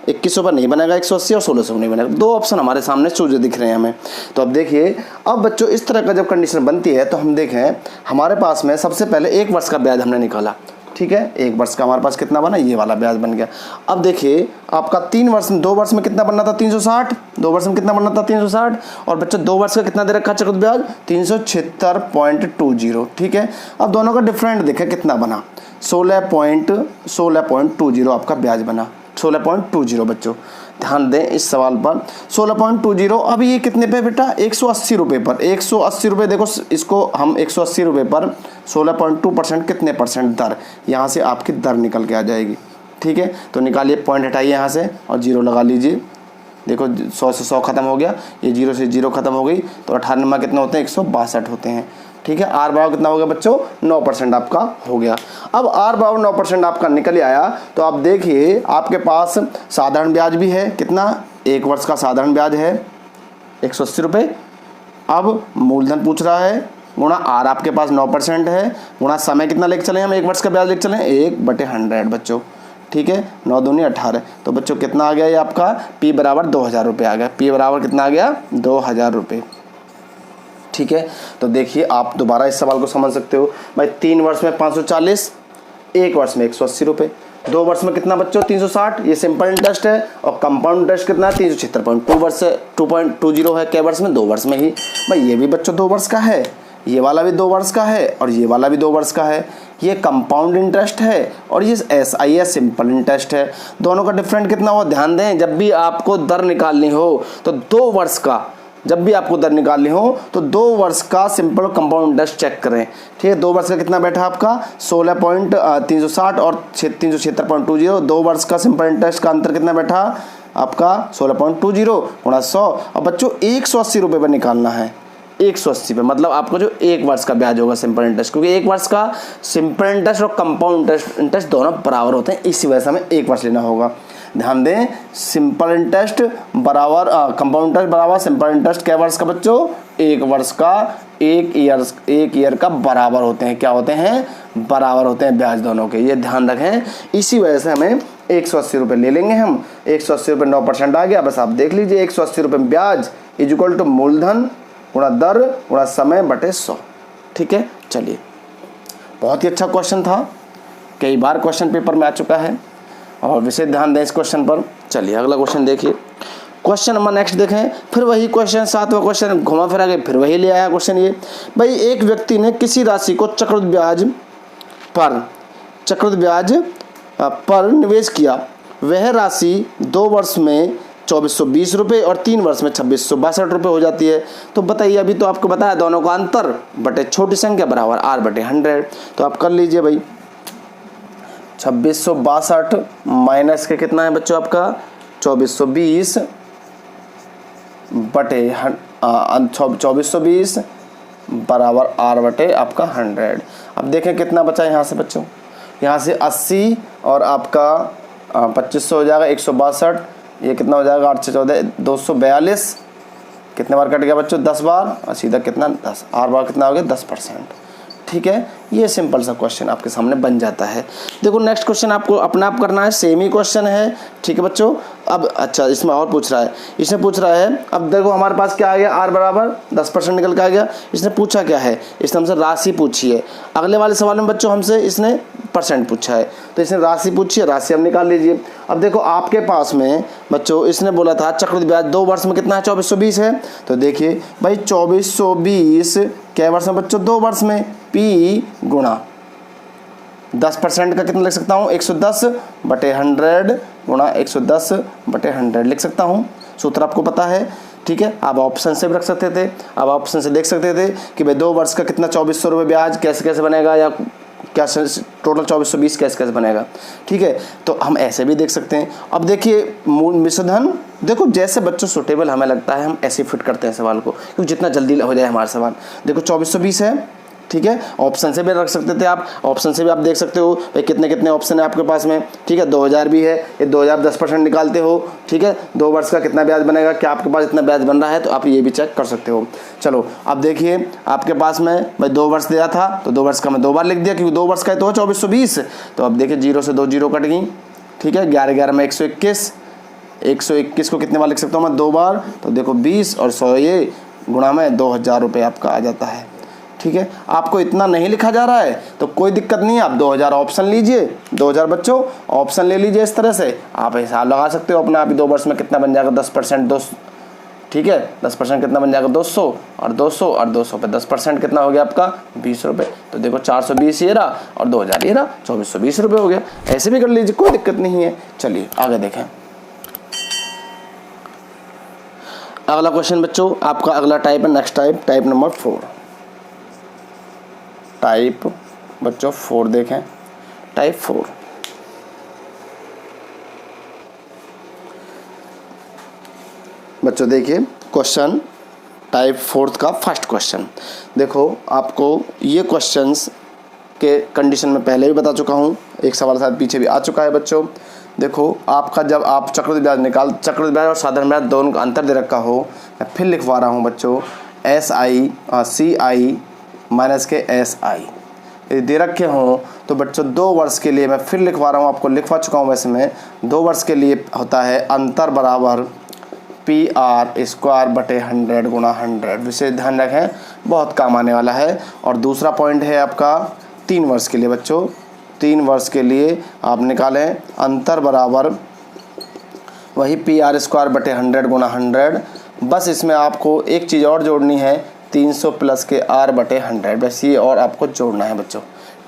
2100 पर नहीं बनेगा, 180 और 1600 नहीं बनेगा। 2 ऑप्शन हमारे सामने सूझे दिख रहे हैं हमें। तो अब देखिए, अब बच्चों इस तरह का जब कंडीशन बनती है तो हम देखें हमारे पास में सबसे पहले 1 वर्ष का ब्याज हमने निकाला। ठीक है, 1 वर्ष का हमारे पास कितना बना, ये वाला ब्याज बन गया। अब देखिए आपका 2 वर्ष में कितना बनना था 360, 2 वर्ष में कितना बनना था 360, और बच्चों 2 वर्ष का कितना दे रखा चक्रवृद्धि ब्याज 376.20। ठीक है, अब दोनों का डिफरेंट देखें कितना बना, 16.20 आपका ब्याज बना, 16.20 बच्चों ध्यान दें इस सवाल पर, 16.20। अब ये कितने पे बेटा 180 रुपये पर, 180 रुपये, देखो इसको हम 180 रुपये पर 16.2% कितने परसेंट दर, यहाँ से आपकी दर निकल के आ जाएगी। ठीक है, तो निकालिए, पॉइंट हटाइए यहाँ से और 0 लगा लीजिए। देखो 100 से 100 खत्म हो गया, ये 0 से 0 खत्म हो गई, तो 18 नंबर कितना होते हैं 162 होते हैं। ठीक है, आर बराबर कितना हो गया बच्चों 9% आपका हो गया। अब आर बराबर 9% आपका निकल आया, तो आप देखिए आपके पास साधारण ब्याज भी है, कितना 1 वर्ष का साधारण ब्याज है 180 रुपये। अब मूलधन पूछ रहा है, गुणा आर आपके पास 9% है, गुणा समय कितना लेके चले हम 1 वर्ष का ब्याज लेके चले 1/100 बच्चों। ठीक है, 9 दूनी 18, तो बच्चों कितना आ गया ये आपका P बराबर 2000 रुपये आ गया। P बराबर कितना आ गया 2000 रुपये। ठीक है, तो देखिए आप दोबारा इस सवाल को समझ सकते हो भाई, 3 वर्ष में 540, 1 वर्ष में 180 रुपये, 2 वर्ष में कितना बच्चों 360, ये सिंपल इंटरेस्ट है, और कंपाउंड इंटरेस्ट कितना है 376.2 वर्ष 2.20 है, कै वर्ष में 2 वर्ष में ही। भाई ये भी बच्चों 2 वर्ष का है, ये वाला भी 2 वर्ष का है, और ये वाला भी 2 वर्ष का है। ये कंपाउंड इंटरेस्ट है और ये SI सिंपल इंटरेस्ट है। दोनों का डिफरेंट कितना हो, ध्यान दें, जब भी आपको दर निकालनी हो तो 2 वर्ष का, जब भी आपको दर निकालनी हो तो 2 वर्ष का सिंपल कंपाउंड इंटरेस्ट चेक करें। ठीक है, 2 वर्ष का कितना बैठा आपका 16.360 और 376.20, 2 वर्ष का सिंपल इंटरेस्ट का अंतर कितना बैठा आपका 16.20 गुणा 100। और बच्चों 180 रुपये पर निकालना है, 180 पे, मतलब आपको जो 1 वर्ष का ब्याज होगा सिंपल इंटरेस्ट, क्योंकि 1 वर्ष का सिंपल इंटरेस्ट और कंपाउंड इंटरेस्ट दोनों बराबर होते हैं, इसी वजह से हमें 1 वर्ष लेना होगा। ध्यान दें, सिंपल इंटरेस्ट बराबर कंपाउंड इंटरेस्ट बराबर सिंपल इंटरेस्ट कै वर्ष का बच्चों 1 वर्ष का, 1 ईयर का बराबर होते हैं, क्या होते हैं बराबर होते हैं ब्याज दोनों के, ये ध्यान रखें। इसी वजह से हमें 180 रुपये ले लेंगे हम, 180 रुपये 9% आ गया, बस आप देख लीजिए 180 रुपये ब्याज इक्वल टू मूलधन गुणा दर गुणा समय बटे 100। ठीक है, चलिए बहुत ही अच्छा क्वेश्चन था, कई बार क्वेश्चन पेपर में आ चुका है और विशेष ध्यान दें इस क्वेश्चन पर। चलिए अगला क्वेश्चन देखिए, क्वेश्चन नंबर नेक्स्ट देखें, फिर वही क्वेश्चन 7वां क्वेश्चन घुमा फिरा के फिर वही ले आया क्वेश्चन। ये भाई एक व्यक्ति ने किसी राशि को चक्रवृद्धि ब्याज पर निवेश किया, वह राशि 2 वर्ष में 2420 रुपये और 3 वर्ष में 2662 रुपये हो जाती है। तो बताइए, अभी तो आपको बताया दोनों का अंतर बटे छोटी संख्या बराबर R/100। तो आप कर लीजिए भाई, 2662 माइनस के कितना है बच्चों आपका 2420 बटे 2420 बराबर R बटे आपका 100। अब देखें कितना बचा यहाँ से बच्चों, यहाँ से 80 और आपका 2500 हो जाएगा 162, ये कितना हो जाएगा 8 से 14 242, कितने बार कट गया बच्चों 10 बार, और सीधा कितना 10, R बार कितना हो गया 10%। ठीक है, ये सिंपल सा क्वेश्चन आपके सामने बन जाता है। देखो नेक्स्ट क्वेश्चन आपको अपना आप करना है, सेम ही क्वेश्चन है, ठीक है बच्चों। अब अच्छा इसमें और पूछ रहा है, इसने पूछ रहा है, अब देखो हमारे पास क्या आ गया, r बराबर 10% निकल के आ गया। इसने पूछा क्या है, इसने हमसे राशि पूछी है। अगले वाले सवाल में बच्चों हमसे इसने परसेंट पूछा है, तो इसने राशि पूछी है, राशि हम निकाल लीजिए। अब देखो आपके पास में बच्चों इसने बोला था चक्रवृद्धि ब्याज 2 वर्ष में कितना है, 2420 है। तो देखिए भाई 2420 क्या वर्ष में बच्चों, 2 वर्ष में, P गुणा 10% का कितना लिख सकता हूँ, 110/100 गुणा 110/100 लिख सकता हूँ। सूत्र आपको पता है, ठीक है। आप ऑप्शन से भी रख सकते थे, आप ऑप्शन से देख सकते थे कि भाई 2 वर्ष का कितना 2400 रुपये ब्याज कैसे कैसे बनेगा, या क्या टोटल 2420 कैसे कैसे बनेगा, ठीक है। तो हम ऐसे भी देख सकते हैं। अब देखिए मूल मिश्रधन, देखो जैसे बच्चों सूटेबल हमें लगता है हम ऐसे फिट करते हैं सवाल को, क्योंकि जितना जल्दी हो जाए हमारा सवाल। देखो 2420 है, ठीक है। ऑप्शन से भी रख सकते थे आप, ऑप्शन से भी आप देख सकते हो भाई कितने कितने ऑप्शन है आपके पास में, ठीक है। 2000 भी है, ये 2000 10% निकालते हो, ठीक है। 2 वर्ष का कितना ब्याज बनेगा, क्या आपके पास इतना ब्याज बन रहा है, तो आप ये भी चेक कर सकते हो। चलो अब देखिए आपके पास में भाई 2 वर्ष दिया था, तो 2 वर्ष का मैं 2 बार लिख दिया, क्योंकि 2 वर्ष का है तो 2420। तो अब देखिए 0 से 2 0 कट गई, ठीक है। 11 11 में 121, 121 को कितने बार लिख सकता हूँ मैं, 2 बार। तो देखो 20 और 100 ये गुणा में 2000 रुपये आपका आ जाता है, ठीक है। आपको इतना नहीं लिखा जा रहा है तो कोई दिक्कत नहीं है, आप 2000 ऑप्शन लीजिए, 2000 बच्चों ऑप्शन ले लीजिए। इस तरह से आप हिसाब लगा सकते हो अपना, आप 2 वर्ष में कितना बन जाएगा, 10% 200, ठीक है। 10% कितना बन जाएगा, 200 और 200 और 200 पे 10% कितना हो गया आपका, 20 रुपये। तो देखो 420 ये रहा और 2000 ये रहा, 2420 रुपये हो गया। ऐसे भी कर लीजिए, कोई दिक्कत नहीं है। चलिए आगे देखें। अगला क्वेश्चन बच्चों आपका अगला टाइप है, नेक्स्ट टाइप नंबर 4, टाइप बच्चों 4 देखें, टाइप 4। बच्चों देखिए क्वेश्चन टाइप 4 का फर्स्ट क्वेश्चन। देखो आपको ये क्वेश्चंस के कंडीशन में पहले भी बता चुका हूँ, एक सवाल साथ पीछे भी आ चुका है बच्चों। देखो आपका जब आप चक्रवृद्धि ब्याज और साधारण ब्याज दोनों का अंतर दे रखा हो, मैं फिर लिखवा रहा हूँ बच्चों, CI माइनस के SI दे रखे हों तो बच्चों 2 वर्ष के लिए मैं फिर लिखवा रहा हूँ, आपको लिखवा चुका हूँ वैसे मैं। 2 वर्ष के लिए होता है अंतर बराबर PR² गुणा 100। विशेष ध्यान रखें, बहुत काम आने वाला है। और दूसरा पॉइंट है आपका 3 वर्ष के लिए बच्चों, 3 वर्ष के लिए आप निकालें अंतर बराबर वही PR² गुणा 100। बस इसमें आपको एक चीज़ और जोड़नी है, 300 प्लस के R/100, बस ये और आपको जोड़ना है बच्चों,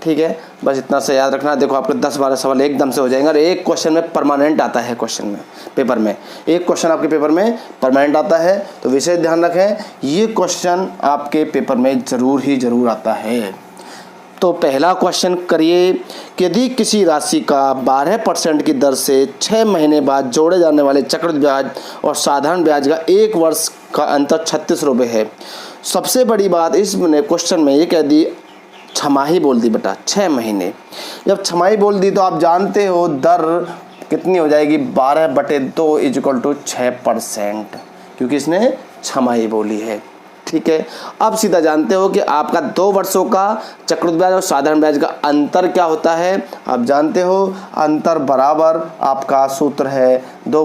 ठीक है। बस इतना से याद रखना। देखो आपके 10-12 सवाल एकदम से हो जाएंगे, और एक क्वेश्चन में परमानेंट आता है, क्वेश्चन में पेपर में एक क्वेश्चन आपके पेपर में परमानेंट आता है। तो विशेष ध्यान रखें, ये क्वेश्चन आपके पेपर में ज़रूर आता है। तो पहला क्वेश्चन करिए कि यदि किसी राशि का 12% की दर से 6 महीने बाद जोड़े जाने वाले चक्रवृद्धि ब्याज और साधारण ब्याज का 1 वर्ष का अंतर 36 रुपये है। सबसे बड़ी बात इसमें क्वेश्चन में ये कह दी, छमाही बोल दी बेटा, 6 महीने। जब छमाही बोल दी तो आप जानते हो दर कितनी हो जाएगी, 12/2 = 6%, क्योंकि इसने छमाही बोली है, ठीक है। अब सीधा जानते हो कि आपका 2 वर्षों का चक्रवृद्धि ब्याज और साधारण ब्याज का अंतर क्या होता है। आप जानते हो अंतर बराबर आपका सूत्र है 2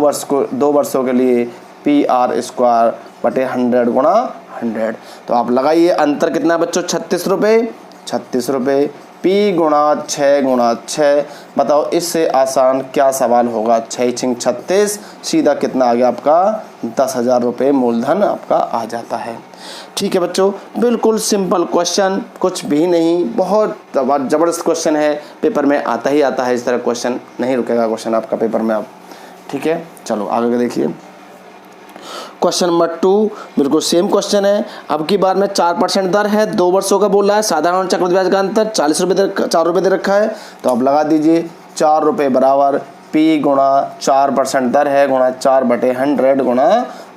वर्षों के लिए PR² गुणा 100। तो आप लगाइए अंतर कितना बच्चों, 36 रुपये, 36 रुपये। P गुणा 6 बताओ इससे आसान क्या सवाल होगा। 6 36, सीधा कितना आ गया आपका 10,000 रुपये मूलधन आपका आ जाता है, ठीक है बच्चों। बिल्कुल सिंपल क्वेश्चन, कुछ भी नहीं, बहुत ज़बरदस्त क्वेश्चन है, पेपर में आता ही आता है इस तरह क्वेश्चन, नहीं रुकेगा क्वेश्चन आपका पेपर में अब, ठीक है। चलो आगे देखिए क्वेश्चन नंबर 2, बिल्कुल सेम क्वेश्चन है। अब की बार में 4% दर है, 2 वर्षों का बोल रहा है, साधारण और चक्रवृद्धि ब्याज का अंतर 4 रुपये दे रखा है। तो अब लगा दीजिए 4 रुपये बराबर P गुणा 4% दर है गुणा 4/100 गुणा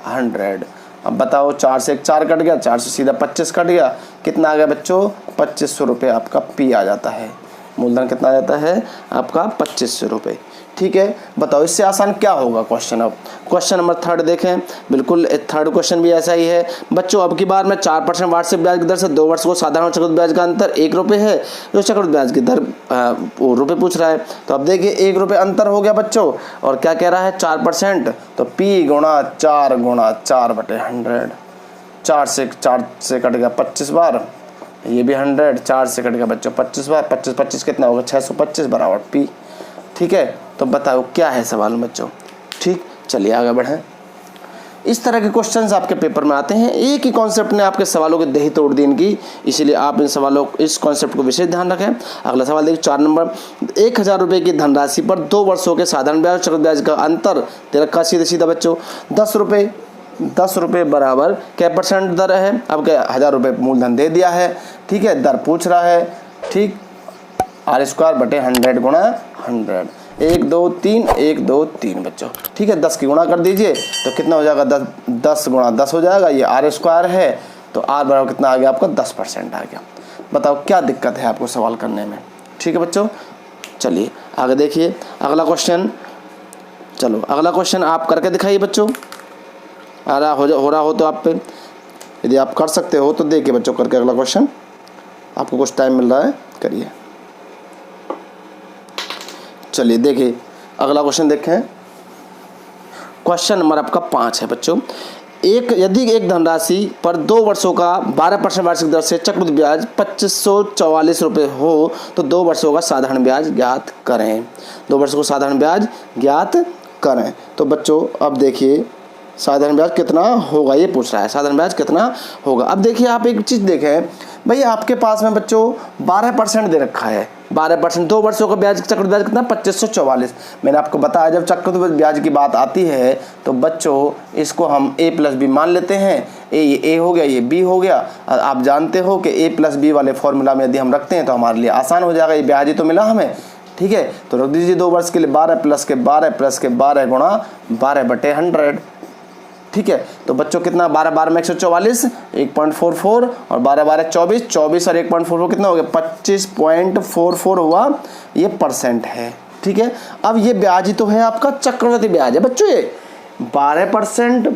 100। अब बताओ 4 से 1 4 कट गया, 4 से सीधा 25 कट गया, कितना आ गया बच्चों, 2500 रुपये आपका P आ जाता है। मूलधन कितना आ जाता है आपका 2500 रुपये, ठीक है, बताओ इससे आसान क्या होगा क्वेश्चन। अब क्वेश्चन नंबर 3 देखें, बिल्कुल थर्ड क्वेश्चन भी ऐसा ही है बच्चों। अब की बार में 4% वार्षिक ब्याज की दर से 2 वर्ष को साधारण चक्रवृद्धि ब्याज का अंतर 1 रुपये है, जो चक्रवृद्धि ब्याज की दर रुपये पूछ रहा है। तो अब देखिए 1 रुपये अंतर हो गया बच्चों, और क्या कह रहा है 4%, तो P गुणा 4/100, 4 से कट गया 25 बार, ये भी 100, 4 से कट गया बच्चों 25 बार, 25 कितना होगा 625 बराबर P। ठीक है, तो बताओ क्या है सवाल बच्चों। ठीक, चलिए आगे बढ़ें। इस तरह के क्वेश्चंस आपके पेपर में आते हैं, एक ही कॉन्सेप्ट ने आपके सवालों की दही तोड़ दी इनकी, इसीलिए आप इन सवालों इस कॉन्सेप्ट को विशेष ध्यान रखें। अगला सवाल देखिए 4 नंबर, 1000 रुपये की धनराशि पर 2 वर्षों के साधारण ब्याज और चक्रवृद्धि ब्याज का अंतर दे रखा सीधे सीधा बच्चों 10 रुपये बराबर क्या परसेंट दर है। अब क्या 1000 रुपये मूलधन दे दिया है, ठीक है, दर पूछ रहा है, ठीक, R² / 100 गुणा 100, 1 2 3 1 2 3 बच्चों, ठीक है, 10 की गुणा कर दीजिए तो कितना हो जाएगा 10 गुणा 10 हो जाएगा, ये R² है तो R बराबर कितना आ गया आपका 10% आ गया। बताओ क्या दिक्कत है आपको सवाल करने में। ठीक है बच्चों, चलिए आगे देखिए अगला क्वेश्चन। चलो अगला क्वेश्चन आप करके दिखाइए बच्चों, हो रहा हो तो आप पे, यदि आप कर सकते हो तो देखिए बच्चों करके अगला क्वेश्चन, आपको कुछ टाइम मिल रहा है, करिए। चलिए देखिए अगला क्वेश्चन देखें, क्वेश्चन नंबर आपका 5 है बच्चों। यदि एक धनराशि पर 2 वर्षों का 12% वार्षिक दर से चक्रवृद्धि ब्याज 2544 रुपये हो तो 2 वर्षों का साधारण ब्याज ज्ञात करें। 2 वर्षों को साधारण ब्याज ज्ञात करें। तो बच्चों अब देखिए साधारण ब्याज कितना होगा ये पूछ रहा है, साधारण ब्याज कितना होगा। अब देखिए आप एक चीज़ देखें भाई, आपके पास में बच्चों 12% दे रखा है, 12%, 2 वर्षों का ब्याज चक्रवृद्धि ब्याज कितना 2544। मैंने आपको बताया जब चक्रवृद्धि ब्याज की बात आती है तो बच्चों इसको हम A+B मान लेते हैं। ये A हो गया, ये B हो गया। आप जानते हो कि A+B वाले फॉर्मूला में यदि हम रखते हैं तो हमारे लिए आसान हो जाएगा, ये ब्याज ही तो मिला हमें। ठीक है, तो रख दीजिए 2 वर्ष के लिए 12 + के 12 गुणा 12/100। ठीक है, तो बच्चों कितना 12 12 में 144, 1.44 और 12 12 24, 24 और 1.44 कितना हो गया 25.44 हुआ, ये परसेंट है। ठीक है, अब ये ब्याज ही तो है आपका चक्रवृद्धि ब्याज है बच्चों, ये 12%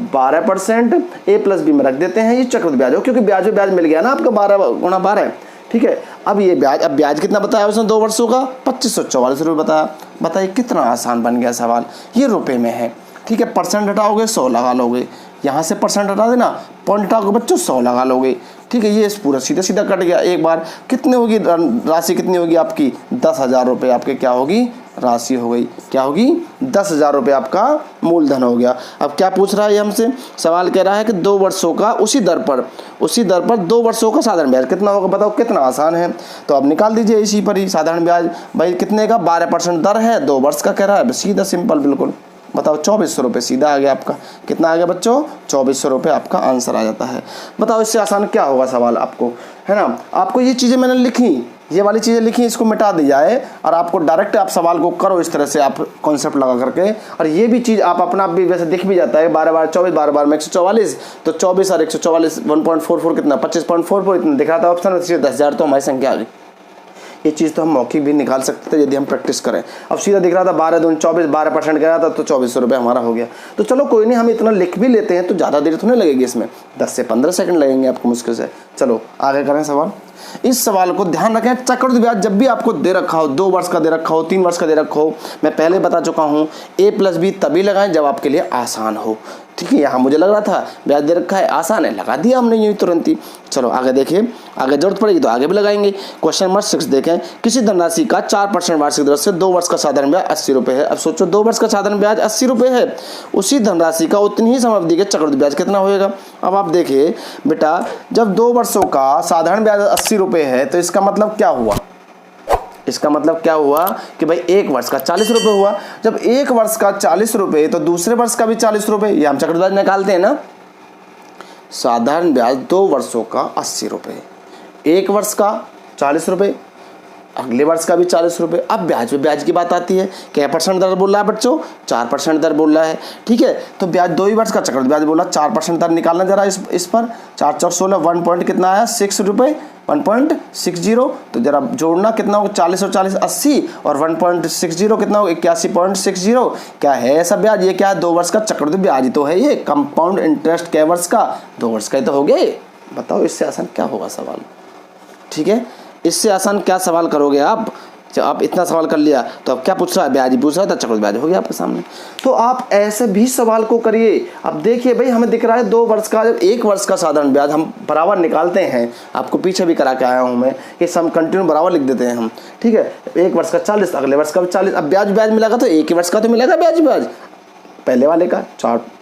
A+B में रख देते हैं, ये चक्रवृद्धि ब्याज हो क्योंकि ब्याज मिल गया ना आपका 12 गुणा 12। ठीक है, अब ये ब्याज, अब ब्याज कितना बताया उसने 2 वर्षों का 2544 रुपये बताया। बताइए कितना आसान बन गया सवाल, ये रुपए में है। ठीक है, परसेंट हटाओगे 100 लगा लोगे, यहाँ से परसेंट हटा देना, पॉइंट हटाओगे बच्चों 100 लगा लोगे। ठीक है, ये पूरा सीधा सीधा कट गया। एक बार कितने होगी राशि, कितनी होगी आपकी 10,000 रुपये आपके क्या होगी राशि हो गई, क्या होगी 10,000 रुपये आपका मूलधन हो गया। अब क्या पूछ रहा है हमसे, सवाल कह रहा है कि 2 वर्षों का उसी दर पर 2 वर्षों का साधारण ब्याज कितना होगा। बताओ कितना आसान है, तो अब निकाल दीजिए इसी पर ही साधारण ब्याज। भाई कितने का 12% दर है, 2 वर्ष का कह रहा है, सीधा सिंपल बिल्कुल। बताओ 2400 रुपये सीधा आ गया आपका, कितना आ गया बच्चों 2400 रुपये आपका आंसर आ जाता है। बताओ इससे आसान क्या होगा सवाल आपको, है ना। आपको ये चीज़ें मैंने लिखी, ये वाली चीज़ें लिखी, इसको मिटा दी जाए और आपको डायरेक्ट आप सवाल को करो इस तरह से, आप कॉन्सेप्ट लगा करके। और ये भी चीज़ आप अपना भी वैसे दिख भी जाता है, 12 12 24, 12 12 में 144, तो 24 और 144 1.44 कितना 25.44 इतना दिख रहा था ऑप्शन, 10,000 तो हमारी संख्या आ गई। ये चीज़ तो हम मौखिक भी निकाल सकते थे यदि हम प्रैक्टिस करें। अब सीधा दिख रहा था 12 दूनी 24, 12% कह रहा था तो 2400 रुपये हमारा हो गया। तो चलो कोई नहीं, हम इतना लिख भी लेते हैं तो ज़्यादा देर तो नहीं लगेगी इसमें, 10 से 15 सेकंड लगेंगे आपको मुश्किल से। चलो आगे करें सवाल। इस सवाल को ध्यान रखें, चक्रवृद्धि ब्याज जब भी आपको दे रखा हो, 2 वर्ष का दे रखा हो, 3 वर्ष का दे रखा हो, मैं पहले बता चुका हूँ A+B तभी लगाएं जब आपके लिए आसान हो। ठीक है, यहाँ मुझे लग रहा था ब्याज दे रखा है आसान है, लगा दिया हमने यूँ तुरंत ही। चलो आगे देखिए, आगे जरूरत पड़ेगी तो आगे भी लगाएंगे। क्वेश्चन नंबर 6 देखें, किसी धनराशि का 4% वार्षिक दर से 2 वर्ष का साधारण ब्याज 80 रुपये है। अब सोचो 2 वर्ष का साधारण ब्याज 80 रुपये है, उसी धनराशि का उतनी ही समावधि के चक्रवृद्धि ब्याज कितना होएगा। अब आप देखिए बेटा, जब 2 वर्षों का साधारण ब्याज 80 रुपये है तो इसका मतलब क्या हुआ, इसका मतलब क्या हुआ कि भाई 1 वर्ष का 40 रुपये हुआ। जब 1 वर्ष का 40 रुपये तो दूसरे वर्ष का भी 40 रुपये, ये हम चक्रवृद्धि ब्याज निकालते हैं ना। साधारण ब्याज 2 वर्षों का 80 रुपये, 1 वर्ष का 40 रुपये, अगले वर्ष का भी 40 रुपये। अब ब्याज पे ब्याज की बात आती है, क्या % दर बोल रहा है बच्चों 4% दर बोल रहा है। ठीक है, तो ब्याज 2 ही वर्ष का चक्रवृद्धि ब्याज बोला, 4% दर निकालना जरा इस पर 4 4 16 1 पॉइंट कितना आया 6 रुपये 1.60, तो जरा जोड़ना कितना होगा, 40 और 40 80, और 1.60 कितना होगा 81.60। क्या है ऐसा ब्याज, ये क्या है 2 वर्ष का चक्रवृद्धि ब्याज ही तो है ये, कंपाउंड इंटरेस्ट कै वर्ष का, 2 वर्ष का ही तो हो गया। बताओ इससे आसान क्या होगा सवाल, ठीक है, इससे आसान क्या सवाल करोगे आप। जब आप इतना सवाल कर लिया तो अब क्या पूछ रहा है, ब्याज ही पूछ रहा है, तो चक्रवृद्धि ब्याज हो गया आपके सामने। तो आप ऐसे भी सवाल को करिए। अब देखिए भाई हमें दिख रहा है 2 वर्ष का, जब 1 वर्ष का साधारण ब्याज हम बराबर निकालते हैं, आपको पीछे भी करा के आया हूँ मैं, ये सम कंटिन्यू बराबर लिख देते हैं हम, ठीक है। 1 वर्ष का 40, अगले वर्ष का 40, अब ब्याज मिलेगा तो 1 ही वर्ष का तो मिलेगा ब्याज पहले वाले का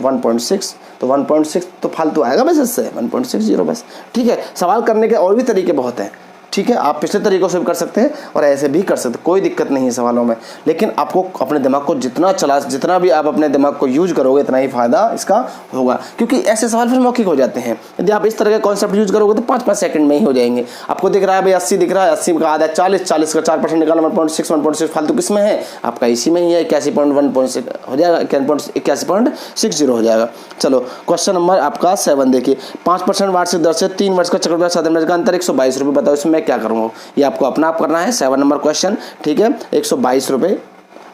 1.6, तो 1.6 तो फालतू आएगा बस इससे 1.60 बस, ठीक है। सवाल करने के और भी तरीके बहुत हैं, ठीक है, आप पिछले तरीकों से भी कर सकते हैं और ऐसे भी कर सकते हैं, कोई दिक्कत नहीं है सवालों में। लेकिन आपको अपने दिमाग को जितना भी आप अपने दिमाग को यूज करोगे इतना ही फायदा इसका होगा, क्योंकि ऐसे सवाल फिर मौखिक हो जाते हैं। यदि आप इस तरह के कॉन्सेप्ट यूज करोगे तो 5-5 सेकंड में ही हो जाएंगे। आपको दिख रहा है भाई 80 दिख रहा है, 80 का आधा 40 का 4% निकालना 1.6 फालतू किस में है, आपका इसी में ही है, 81.1 हो जाएगा, 81.60 हो जाएगा। चलो क्वेश्चन नंबर आपका 7 देखिए, 5% वार्षिक दर से 3 वर्ष का चक्रवृद्धि साधारण ब्याज का अंतर 122 रुपये, बताओ इसमें क्या करूँगा, ये आपको अपना आप करना है। 7 नंबर क्वेश्चन, ठीक है, 122 रुपये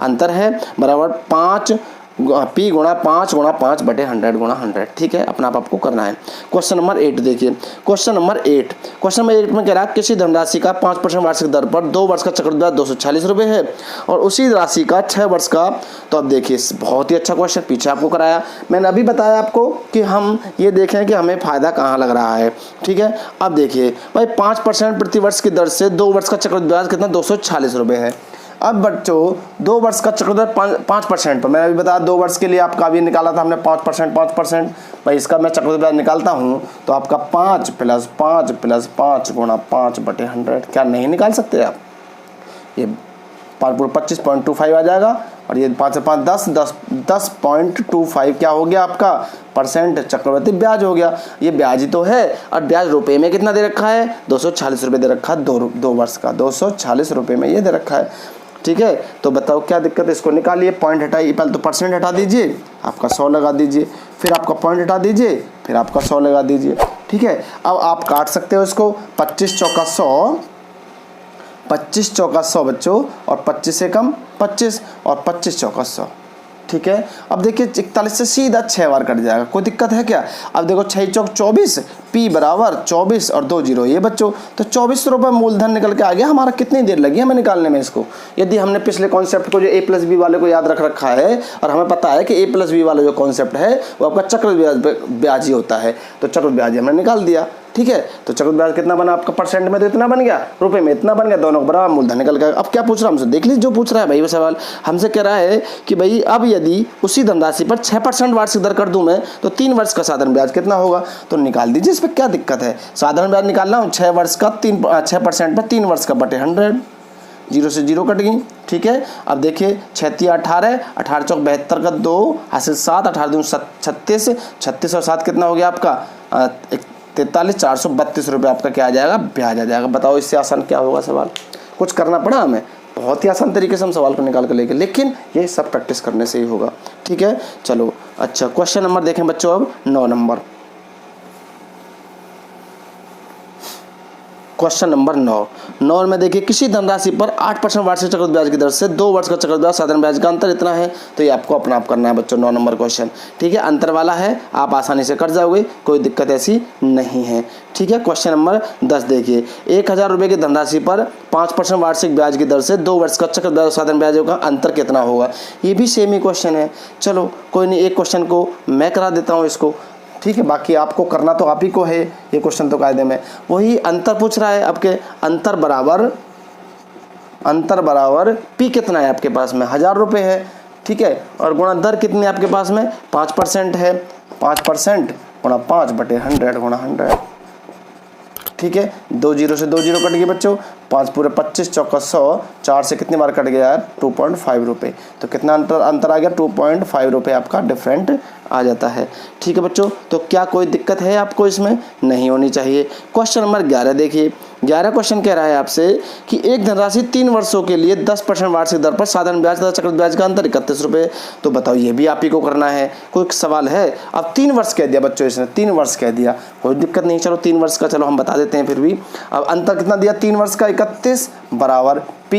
अंतर है, बराबर 5 P गुणा 5 गुणा 5 बटे 100 गुणा 100, ठीक है, अपना आप आपको करना है। क्वेश्चन नंबर 8 देखिए, क्वेश्चन नंबर 8 में कह रहा है किसी धनराशि का 5% वार्षिक दर पर 2 वर्ष का चक्रवृद्धि ब्याज 246 रुपये है और उसी राशि का 6 वर्ष का, तो अब देखिए बहुत ही अच्छा क्वेश्चन पीछे आपको कराया, मैंने अभी बताया आपको कि हम ये देखें कि हमें फ़ायदा कहाँ लग रहा है, ठीक है। अब देखिए भाई 5% प्रति वर्ष की दर से 2 वर्ष का चक्रवृद्धि ब्याज कितना 246 रुपये है। अब बच्चों 2 वर्ष का चक्रवृद्धि 5% पर, मैंने अभी बताया 2 वर्ष के लिए आपका भी निकाला था हमने 5%, भाई इसका मैं चक्रवृद्धि ब्याज निकालता हूँ तो आपका 5 + 5 + 5 गुणा 5 बटे 100, क्या नहीं निकाल सकते आप, ये 25.25 आ जाएगा, और ये 5 से 5 10.25 क्या हो गया आपका परसेंट चक्रवृद्धि ब्याज हो गया। ये ब्याज ही तो है, और ब्याज रुपए में कितना दे रखा है 246 रुपये दे रखा है, 2 वर्ष का 246 रुपये में ये दे रखा है, ठीक है। तो बताओ क्या दिक्कत है, इसको निकालिए, पॉइंट हटाइए, पहले तो परसेंट हटा दीजिए, आपका 100 लगा दीजिए, फिर आपका पॉइंट हटा दीजिए, फिर आपका 100 लगा दीजिए, ठीक है। अब आप काट सकते हो इसको, 25 चौका 100, 25 चौका 100 बच्चों, और 25 से कम 25, और 25 चौका 100, ठीक है। अब देखिए 41 से सीधा 6 बार कट जाएगा, कोई दिक्कत है क्या। अब देखो 6 चौक 24, P बराबर 24 और 2 जीरो ये बच्चों, तो 24 रुपये मूलधन निकल के आ गया। हमारा कितनी देर लगी हमें निकालने में इसको, यदि हमने पिछले कॉन्सेप्ट को जो A+B वाले को याद रख रखा है और हमें पता है कि A+B वाला जो कॉन्सेप्ट है वो आपका चक्रवृद्धि ब्याज ही होता है, तो चक्रवृद्धि ब्याज हमने निकाल दिया, ठीक है। तो चक्रवृद्धि ब्याज कितना बना आपका, परसेंट में तो इतना बन गया, रुपए में इतना बन गया, दोनों को बराबर मूलधन निकल गया। अब क्या पूछ रहा है हमसे, देख लीजिए जो पूछ रहा है भाई वो सवाल हमसे कह रहा है कि भाई अब यदि उसी धनराशि पर 6% वार्षिक दर कर दूं मैं तो 3 वर्ष का साधारण ब्याज कितना होगा, तो निकाल दीजिए, इस पर क्या दिक्कत है। साधारण ब्याज निकालना हूँ 6 वर्ष का 6% पर 3 वर्ष का बटे 100, 0 से 0 कट गई, ठीक है। अब देखिए 6 18, 18 चौक 72 का 2 हासिल 7, 18 दूनी 36, 36 और 7 कितना हो गया आपका 43, 432 रुपये आपका क्या आ जाएगा, ब्याज आ जाएगा। बताओ इससे आसान क्या होगा सवाल, कुछ करना पड़ा हमें, बहुत ही आसान तरीके से हम सवाल को निकाल कर लेंगे, लेकिन ये सब प्रैक्टिस करने से ही होगा, ठीक है। चलो अच्छा क्वेश्चन नंबर देखें बच्चों, अब 9 नंबर, क्वेश्चन नंबर 9 में देखिए किसी धनराशि पर 8% वार्षिक चक्रवृद्धि ब्याज की दर से 2 वर्ष का चक्रवृद्धि ब्याज साधारण ब्याज का अंतर इतना है, तो ये आपको अपना आप करना है बच्चों। 9 नंबर क्वेश्चन, ठीक है, अंतर वाला है, आप आसानी से कर जाओगे, कोई दिक्कत ऐसी नहीं है, ठीक है। क्वेश्चन नंबर 10 देखिए, 1000 रुपये की धनराशि पर 5% वार्षिक ब्याज की दर से 2 वर्ष का चक्रवृद्धि ब्याज साधारण ब्याज का अंतर कितना होगा, ये भी सेम ही क्वेश्चन है। चलो कोई नहीं, एक क्वेश्चन को मैं करा देता हूँ इसको, ठीक है, बाकी आपको करना तो आप ही को है, ये क्वेश्चन तो कायदे में वही अंतर पूछ रहा है आपके, अंतर बराबर P कितना है आपके पास में 1000 रुपये है, ठीक है, और गुणा दर कितनी है आपके पास में 5% है, 5% गुणा 5 बटे 100 गुणा 100, ठीक है। 2 जीरो से 2 जीरो कट गए बच्चों, 5 पूरे 25, चौका 100, 4 से कितनी बार कट गया यार 2.5 रुपये। तो कितना अंतर आ गया 2.5 रुपये आपका डिफरेंट आ जाता है। ठीक है बच्चों, तो क्या कोई दिक्कत है आपको इसमें? नहीं होनी चाहिए। क्वेश्चन नंबर 11 देखिए। 11 क्वेश्चन कह रहा है आपसे कि एक धनराशि 3 वर्षों के लिए 10% वार्षिक दर पर साधारण ब्याज तथा चक्रवृद्धि ब्याज का अंतर 31 रुपये। तो बताओ ये भी आप ही को करना है, कोई सवाल है? अब 3 वर्ष कह दिया बच्चों, इसने 3 वर्ष कह दिया, कोई दिक्कत नहीं। चलो 3 वर्ष का चलो हम बता देते हैं फिर भी। अब अंतर कितना दिया 3 वर्ष का 31 बराबर P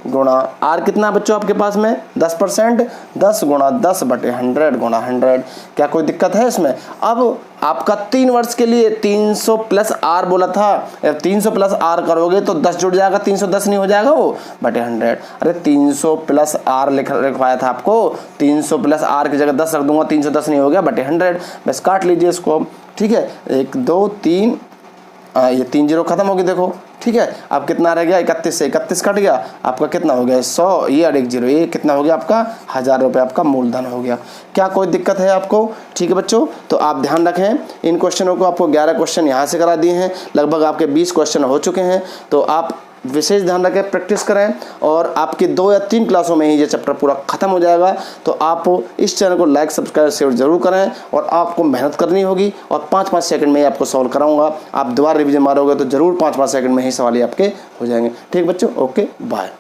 गुणा R कितना बच्चों आपके पास में 10%, 10 गुणा 10 बटे 100 गुणा 100। क्या कोई दिक्कत है इसमें? अब आपका 3 वर्ष के लिए 300 प्लस R बोला था, 300 प्लस R करोगे तो 10 जुड़ जाएगा, 310 नहीं हो जाएगा वो बटे 100। अरे 300 प्लस R लिखवाया था आपको, 300 प्लस R की जगह 10 रख दूंगा, 310 नहीं हो गया बटे 100। बस काट लीजिए इसको। ठीक है, 1 2 3, ये 3 जीरो खत्म होगी देखो। ठीक है, अब कितना रह गया 31 से 31 कट गया, आपका कितना हो गया 100, ये और 1 जीरो, ये कितना हो गया आपका 1000 रुपये आपका मूलधन हो गया। क्या कोई दिक्कत है आपको? ठीक है बच्चों, तो आप ध्यान रखें इन क्वेश्चनों को। आपको 11 क्वेश्चन यहाँ से करा दिए हैं, लगभग आपके 20 क्वेश्चन हो चुके हैं। तो आप विशेष ध्यान रखें, प्रैक्टिस करें और आपकी 2 या 3 क्लासों में ही ये चैप्टर पूरा खत्म हो जाएगा। तो आप इस चैनल को लाइक सब्सक्राइब शेयर जरूर करें और आपको मेहनत करनी होगी और 5-5 सेकंड में ही आपको सॉल्व कराऊंगा। आप दोबारा रिवीजन मारोगे तो जरूर 5-5 सेकंड में ही सवाल आपके हो जाएंगे। ठीक बच्चों, ओके बाय।